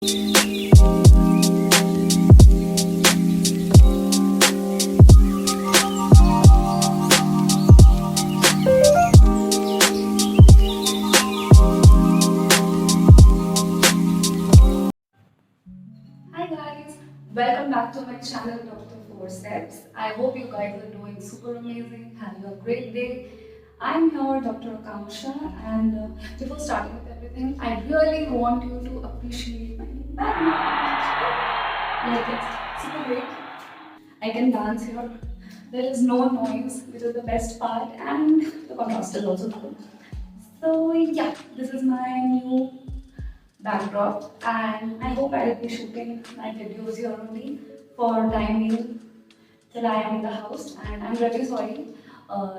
Hi guys, welcome back to my channel Dr. Forceps. I hope you guys are doing super amazing, having a great day. I'm here, Dr. Akanksha, and before starting with everything, I really want you to appreciate my background. Like it's super great. I can dance here. There is no noise, which is the best part, and the contrast is also good. So yeah, this is my new backdrop, and I hope I'll be shooting my videos here only for time being till I am in the house. And I'm really sorry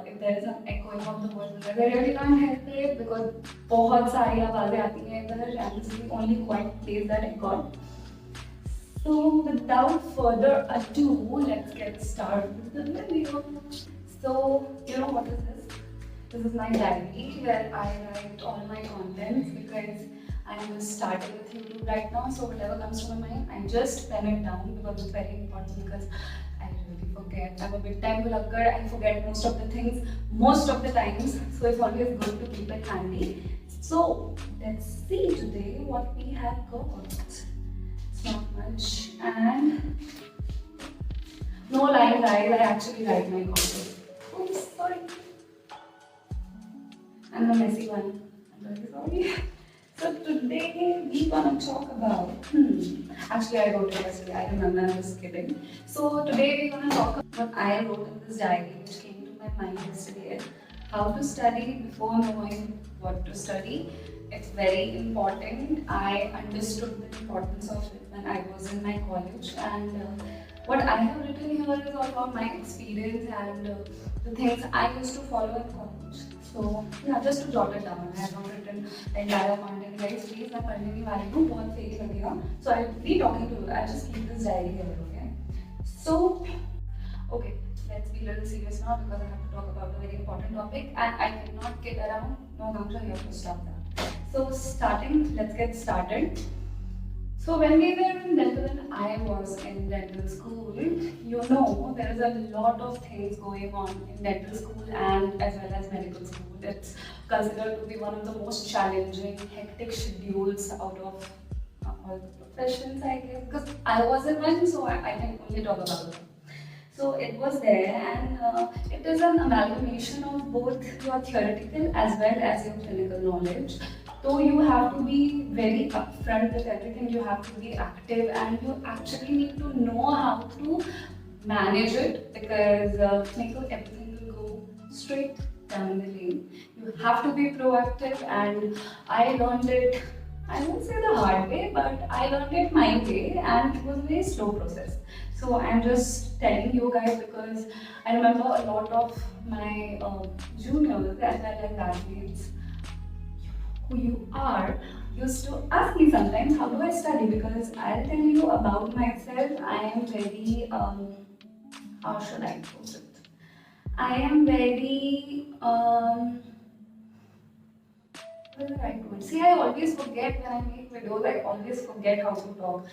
if there is an echoing of the voice. I really can't help it because बहुत सारी आवाजें आती हैं इधर, and this is the only quiet place that I got. So without further ado, let's get started with the video. So you know what is this? This is my diary where I write all my contents because I'm just starting with YouTube right now. So whatever comes to my mind, I just pen it down because it's very important because I really forget. I'm a big time gulaggar. I forget most of the things most of the times. So it's always good to keep it handy. So let's see today what we have got. It's not much, and no lying guys, I actually write my content. Oops, sorry. I'm the messy one. I'm really sorry. So today we're gonna talk about. Actually, I wrote it yesterday. I remember. I was kidding. So today we're gonna talk about what I wrote in this diary, which came to my mind yesterday. How to study before knowing what to study. It's very important. I understood the importance of it when I was in my college, and what I have written here is all about my experience and the things I used to follow in college. So yeah, just to jot it down. I have not written the entire content. Guys, please, मैं पढ़ने नहीं वाली हूँ, बहुत fake लगेगा. So I'll be talking to you. I'll just keep this diary here, okay? So, okay, let's be a little serious now because I have to talk about a very important topic and I cannot get around. No, Gangsha, you have to stop that. So let's get started. So when we were in dental and I was in dental school, you know there is a lot of things going on in dental school and as well as medical school. It's considered to be one of the most challenging, hectic schedules out of all the professions, I guess. Because I was in one, so I can only talk about it. So it was there, and it is an amalgamation of both your theoretical as well as your clinical knowledge. So you have to be very upfront with everything, you have to be active, and you actually need to know how to manage it because everything will go straight down the lane. You have to be proactive, and I learned it. I won't say the hard way, but I learned it my way, and it was a very slow process. So I'm just telling you guys because I remember a lot of my juniors as well as graduates who you are used to ask me sometimes how do I study, because I'll tell you about myself. I am very how should I put it? I am very what is the right word? See, I always forget when I make videos. I always forget how to talk.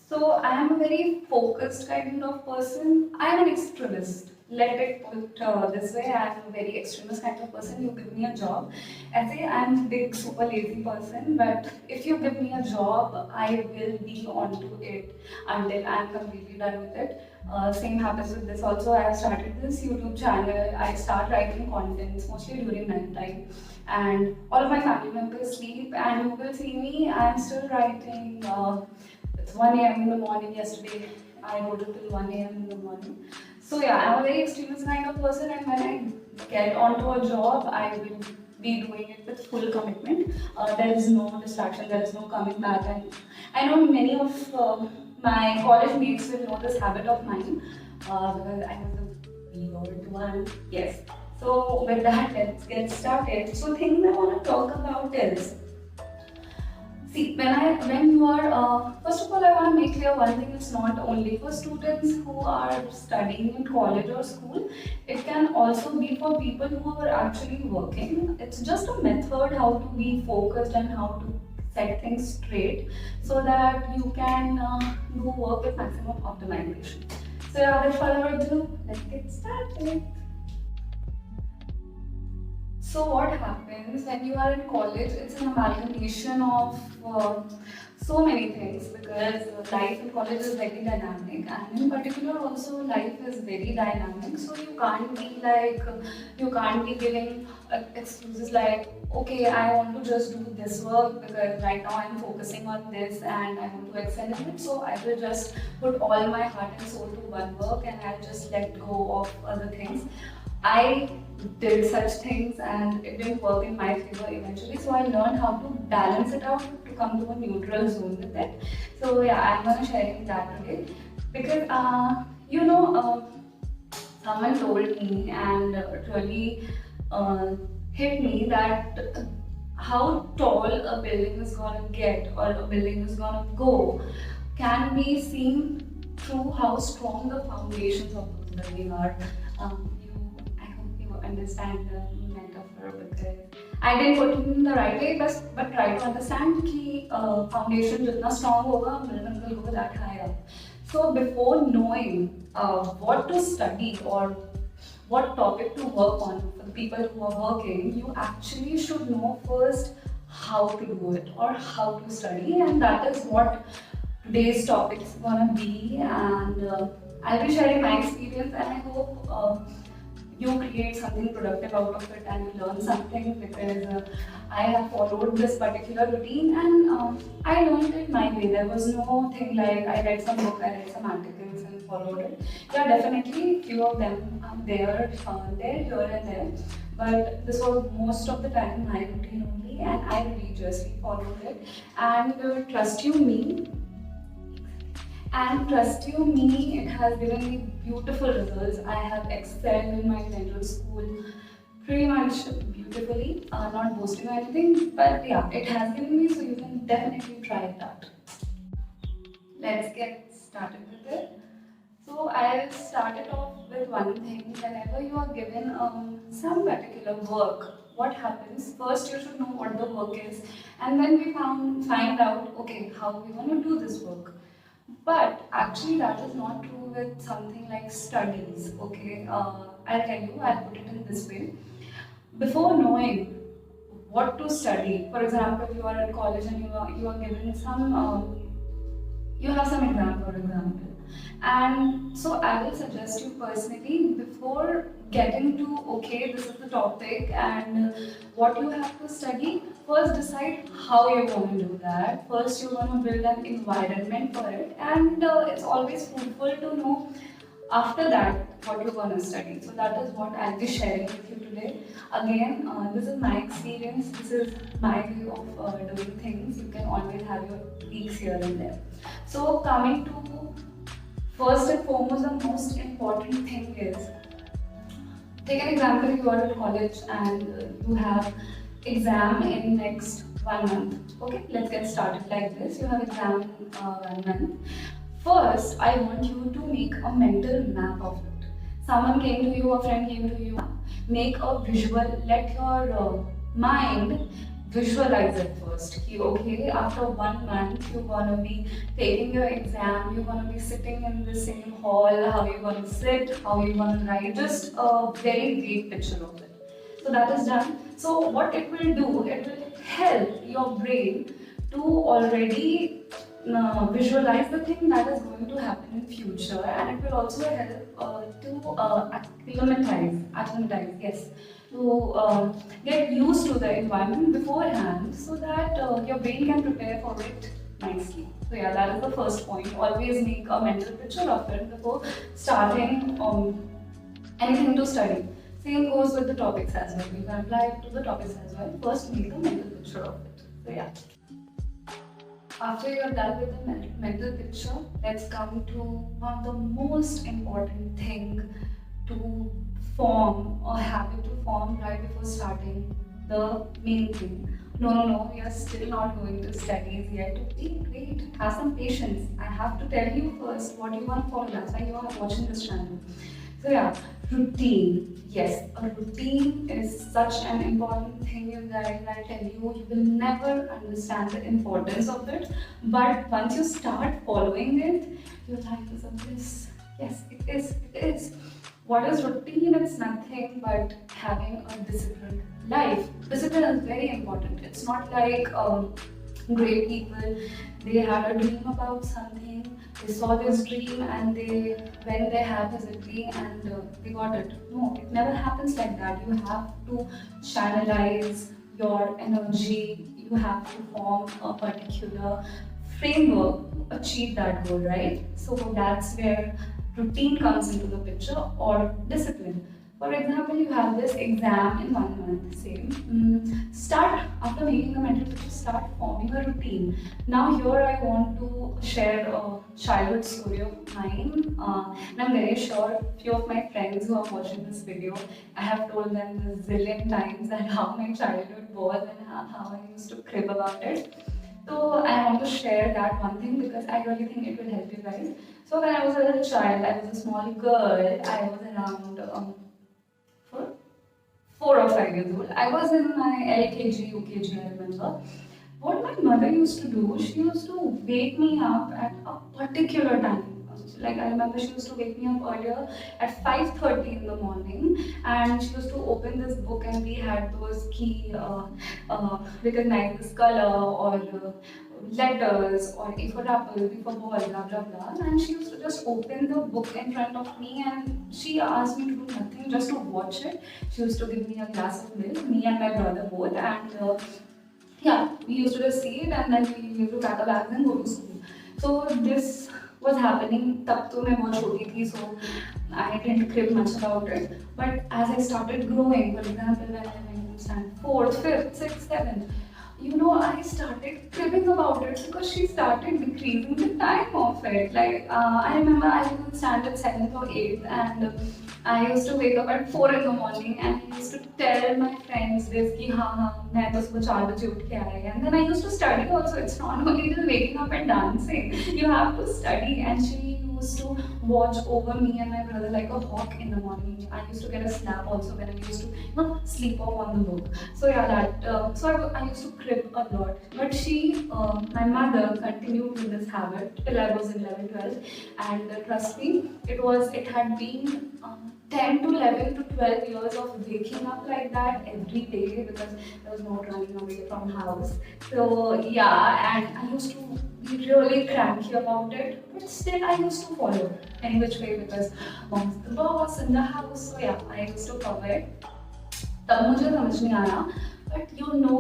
So I am a very focused kind of person. I am an extremist. Let it put this way. I am a very extremist kind of person. You give me a job. I say I am a big super lazy person, but if you give me a job, I will be onto it until I am completely done with it. Same happens with this also. I have started this YouTube channel. I start writing contents mostly during night time, and all of my family members sleep, and you will see me. I am still writing. It's 1 a.m. in the morning. Yesterday, I wrote it till 1 a.m. in the morning. So yeah, I'm a very extremist kind of person, and when I get onto a job, I will be doing it with full commitment. There is no distraction. There is no coming back, and I know many of my college mates will know this habit of mine because I was a weird one. Yes. So with that, let's get started. So things I want to talk about is, see, when you are first of all, I want to make clear one thing. It's not only for students who are studying in college or school. It can also be for people who are actually working. It's just a method how to be focused and how to set things straight so that you can do work with maximum optimization. So yeah, without further ado, let's get started. So what happens when you are in college? It's an amalgamation of so many things, because life in college is very dynamic, and in particular also life is very dynamic. So you can't be giving excuses like, okay, I want to just do this work because right now I'm focusing on this and I want to excel in it. So I will just put all my heart and soul to one work and I'll just let go of other things. I did such things and it didn't work in my favor eventually. So I learned how to balance it out to come to a neutral zone with it. So yeah, I'm gonna sharing that today because someone told me and really hit me that how tall a building is gonna get or a building is gonna go can be seen through how strong the foundations of those building are. I hope you understand the metaphor because I didn't put it in the right way, but try to understand कि foundation जितना strong होगा building will go that high up. So before knowing what to study or what topic to work on for the people who are working, you actually should know first how to do it or how to study, and that is what today's topic is gonna be. And I'll be sharing my experience, and I hope you create something productive out of it and you learn something, because I have followed this particular routine and I learned it my way. There was no thing like I read some book, I read some articles and followed it. Yeah, definitely few of them are there, here and there, but this was most of the time my routine only, and I religiously followed it. And trust you me, it has given me beautiful results. I have excelled in my dental school pretty much beautifully. Not boasting or anything, but yeah, it has given me, so you can definitely try it out. Let's get started with it. So I'll start it off with one thing. Whenever you are given some particular work, what happens? First, you should know what the work is, and then we find out, okay, how we want to do this work. But actually, that is not true with something like studies. Okay, I'll tell you. I'll put it in this way. Before knowing what to study, for example, you are at college and you are given some you have some exam, for example. And so I will suggest you personally, before getting to, okay, this is the topic and what you have to study, first decide how you're going to do that. First, you're going to build an environment for it, and it's always fruitful to know after that what you're going to study. So that is what I'll be sharing with you today. Again, this is my experience, this is my way of doing things. You can always have your tweaks here and there. So coming to first and foremost, the most important thing is, take an example, you are in college and you have exam in next 1 month. Okay, let's get started like this. You have exam 1 month. First, I want you to make a mental map of it. Someone came to you, a friend came to you. Make a visual, let your mind visualize it first. Okay, after 1 month, you're gonna be taking your exam, you're gonna be sitting in the same hall, how you're gonna sit, how you're gonna write, just a very vague picture of it. So that is done. So what it will do, it will help your brain to already visualize the thing that is going to happen in future, and it will also help to acclimatize, yes, to get used to the environment beforehand, so that your brain can prepare for it nicely. So yeah, that is the first point. Always make a mental picture of it before starting anything to study. Same goes with the topics as well. You can apply it to the topics as well. First, make a mental picture of it. So yeah. After you're done with the mental picture, let's come to one of the most important thing to form or habit to form right before starting the main thing. No, we are still not going to studies yet. Wait, have some patience. I have to tell you first what you want to follow. That's why you are watching this channel. So yeah, routine. Yes, a routine is such an important thing, you guys. I tell you, you will never understand the importance of it. But once you start following it, your life is a bliss. Yes, it is. It is. What is routine? It's nothing but having a disciplined life. Discipline is very important. It's not like great people, they had a dream about something, they saw this dream and they went there, had this dream and they got it. No, it never happens like that. You have to channelize your energy, you have to form a particular framework to achieve that goal, right? So that's where routine comes into the picture, or discipline. For example, you have this exam in 1 month, same. Start, after making a mental picture, start forming a routine. Now here I want to share a childhood story of mine. And I'm very sure few of my friends who are watching this video, I have told them a zillion times that how my childhood was and how I used to crib about it. So I want to share that one thing because I really think it will help you guys. So when I was a little child, I was a small girl. I was around four, 4 or 5 years old. I was in my LKG, UKG, I remember. What my mother used to do, she used to wake me up at a particular time. Like I remember she used to wake me up earlier at 5:30 in the morning, and she used to open this book and we had those key recognize this color or letters or A for apple, B for ball, blah blah blah. And she used to just open the book in front of me and she asked me to do nothing, just to watch it. She used to give me a glass of milk, me and my brother both, and yeah, we used to just see it and then we used to pack our bags and go to school. So this was happening. तब तो मैं बहुत छोटी थी, so I didn't crib much about it. But as I started growing, for example, when I went to stand fourth, fifth, sixth, seventh, I started cribbing about it because she started decreasing the time of it. Like, I remember I was stand at 7th or 8th and I used to wake up at 4 in the morning and I used to tell my friends this कि हाँ हाँ मैं तो सुबह 4 बजे उठ के आई, and then I used to study also. It's not only just waking up and dancing. You have to study, and she used to watch over me and my brother like a hawk in the morning. I used to get a slap also when I used to sleep off on the book. So yeah, that I used to crib a lot. But my mother continued with this habit till I was in 11, 12, and trust me, it had been 10 to 11 to 12 years of waking up like that every day because there was no running away from house. So yeah, and I used to be really cranky about it, but still I used to follow any which way because mom's the boss in the house. So yeah, I used to follow it. तब मुझे समझ नहीं आया, but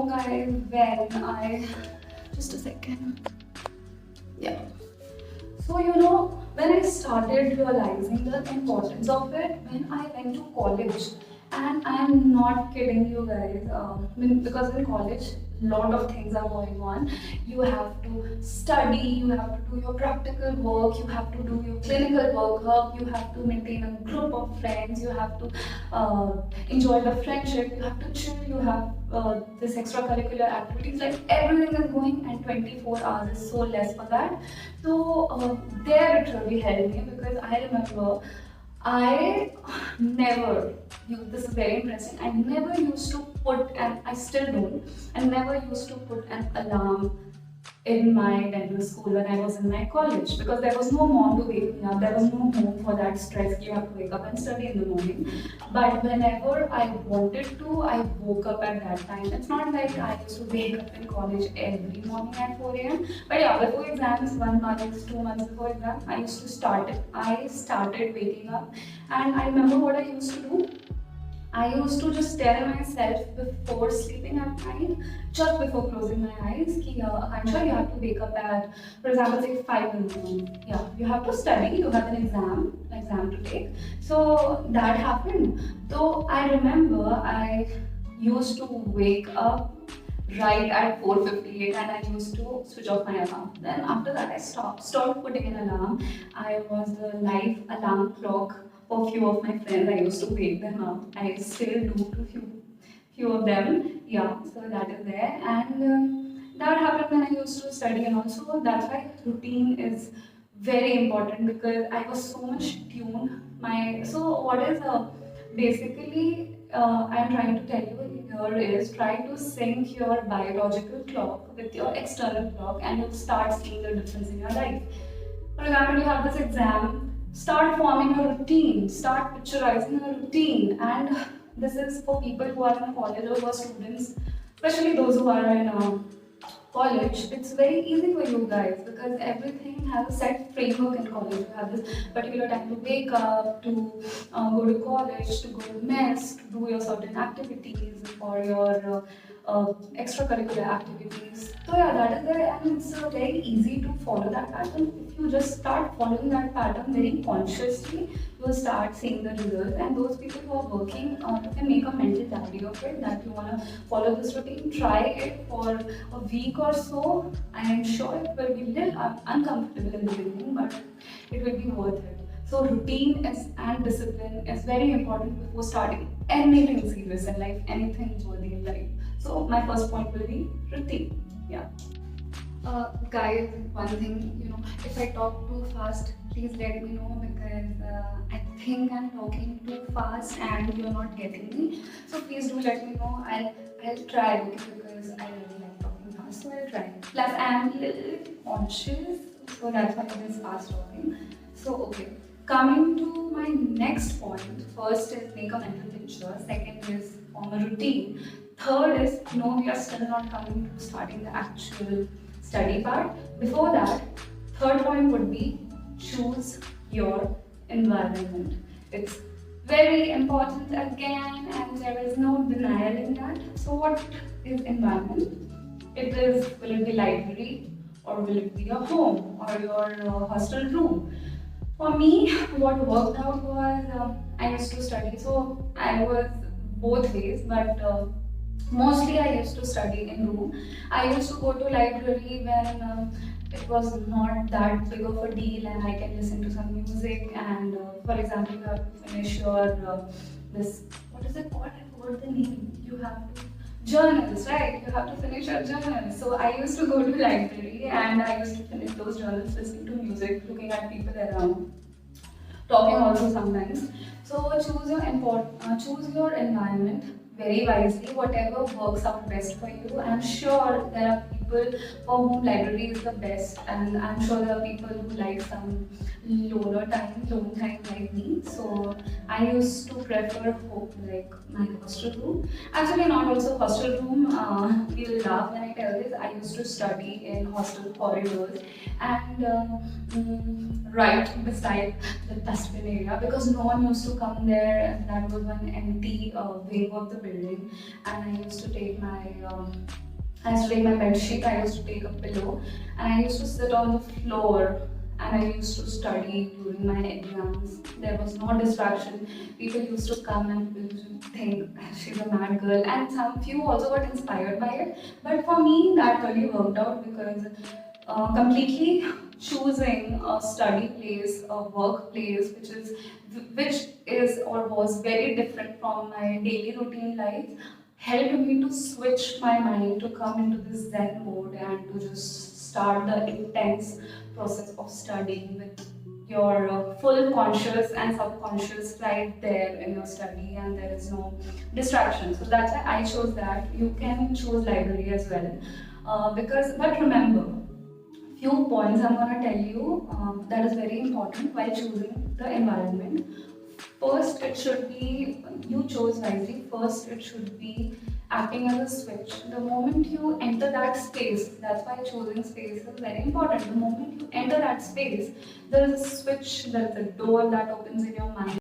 guys, when I just a second, yeah. So when I started realizing the importance of it, when I went to college, and I'm not kidding you guys, because in college, lot of things are going on. You have to study, you have to do your practical work, you have to do your clinical workup, you have to maintain a group of friends, you have to enjoy the friendship, you have to chill, you have this extracurricular activities, like everything is going, and 24 hours is so less for that. So there it really helped me because I remember I never, this is very interesting, I never used to put, and I still don't, I never used to put an alarm in my dental school when I was in my college because there was no mom to wake me up, there was no home for that stress, you have to wake up and study in the morning. But whenever I wanted to, I woke up at that time. It's not like I used to wake up in college every morning at 4 a.m. But yeah, before exams, 1 month, 2 months before exam, I started waking up, and I remember what I used to do. I used to just tell myself before sleeping at night, just before closing my eyes, ki, Akansha, you have to wake up at, for example, say 5 in the morning. Yeah, you have to study, you have an exam to take. So that happened. So I remember I used to wake up right at 4:58 and I used to switch off my alarm. Then after that I stopped putting an alarm. I was the live alarm clock for few of my friends. I used to wake them up. I still do to few of them. Yeah, so that is there. And that happened when I used to study, and also that's why routine is very important because I was so much tuned. So what is basically I'm trying to tell you here is try to sync your biological clock with your external clock, and you'll start seeing the difference in your life. For example, you have this exam, start forming a routine, start picturizing a routine, and this is for people who are in college or who are students, especially those who are in college. It's very easy for you guys because everything has a set framework in college. You have this particular time to wake up, to go to college, to go to mess, to do your certain activities or your extracurricular activities. So yeah, that is there, and it's very easy to follow that pattern. If you just start following that pattern very consciously, you will start seeing the results. And those people who are working, you can make a mental diary of it that you want to follow this routine. Try it for a week or so. I am sure it will be a little uncomfortable in the beginning, but it will be worth it. So routine and discipline is very important before starting anything serious in life, anything worthy in life. So my first point will be routine. Yeah. Guys, one thing, if I talk too fast, please let me know because I think I'm talking too fast and you're not getting me. So please do let me know. I'll try, okay, because I really like talking fast, so I'll try. Plus, I'm a little conscious, so that's why I just fast talking. So okay, coming to my next point. First is make a mental picture. Second is form a routine. Third is no, we are still not coming to starting the actual study part. Before that, third point would be choose your environment. It's very important again, and there is no denial in that. So, what is environment? It is, will it be library or will it be your home or your hostel room? For me, what worked out was I used to study, so I was both ways, but mostly I used to study in room. I used to go to library when it was not that big of a deal and I can listen to some music. And for example, you have to finish your this, what is it called? I forgot the name. You have to journals, right? You have to finish your journals. So I used to go to library and I used to finish those journals, listening to music, looking at people around, talking also sometimes. So choose your environment very wisely, whatever works out best for you. I'm sure there are people for whom library is the best, and I'm sure there are people who like some lone time like me. So I used to prefer like my hostel room. Actually, not also hostel room. You'll laugh when I tell this. I used to study in hostel corridors and right beside the dustbin area because no one used to come there. And that was one empty wing of the building, and I used to take my bed sheet, I used to take a pillow, and I used to sit on the floor and I used to study during my exams. There was no distraction. People used to come and people used to think she's a mad girl, and some few also got inspired by it. But for me, that really worked out because completely choosing a study place, a workplace, which is or was very different from my daily routine life, helped me to switch my mind to come into this Zen mode and to just start the intense process of studying with your full conscious and subconscious right there in your study, and there is no distraction. So that's why I chose that. You can choose library as well. But remember, few points I'm going to tell you that is very important while choosing the environment. First, it should be, you chose wisely, first it should be acting as a switch. The moment you enter that space, that's why choosing space is very important. The moment you enter that space, there is a switch, there is a door that opens in your mind.